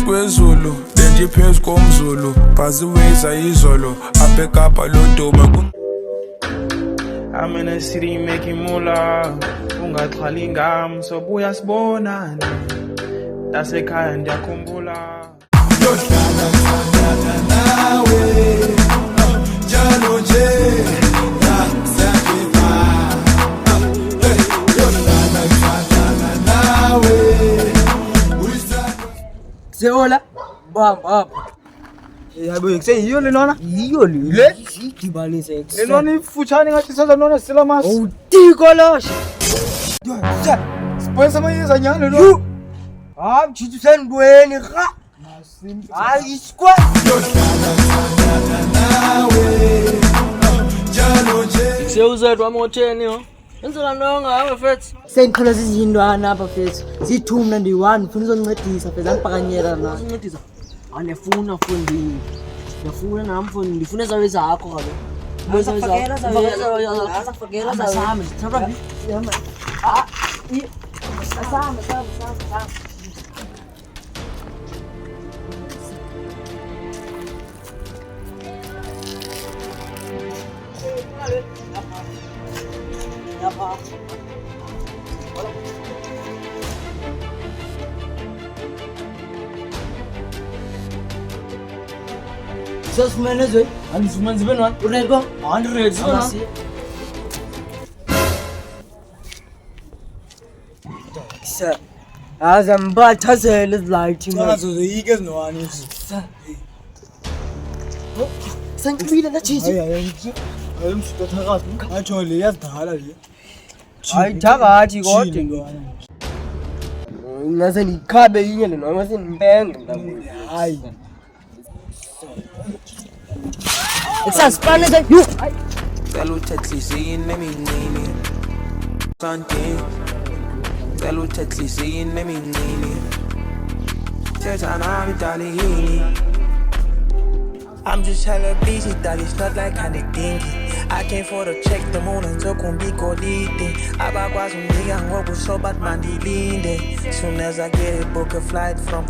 kwezulu lenje phezu komzulu bhaziweza izolo abhekapha loduma. I'm in the city making moolah ungaxhwali ngam so buya sibonana tasekhaya ndiyakhumbula yodlala nawe njalo nje Seola bamba yabo yiyo le nona yiyo le dibanise le nona ifuthane ngathi saza nona sila mas utikolosh sponsor mayeza nyane lo jitu sendweni ra hayi skwa nawe njalo nje sewuzedwa amotheni ho enzela nonga yawe mfethu sengikhona zizindwana apha mfethu zithumna ndi1 ufuna uzoncedisa mfethu angipakanyela na uncedisa anefuna mfundi ndifuna namfundi ndifuna zawe zakho kabe Asafakela zawe sami sithaba asama sasifumene zwe andifumene zibe nani unego andiredi zibe nani Sir, as I'm about to say, let's like to tsona zozoyike ezinowani Sangibile na chichi. hayi msuka thakathi atsho le yazidala le Ayithakathi kodwa. Ngase nikhabe inye le noma senimbenge ndabona. hayi Kusasipane ze you. Cela uthethe isini emincane Santi Cela uthethe isini emincane Thetha nami darling I'm just hella busy, that it's not like kinda dinky. I came for the check, the moon and zokumbi kodite. Abakwazi undiga ngoku so bad mandilinde. Soon as I get it, book a flight from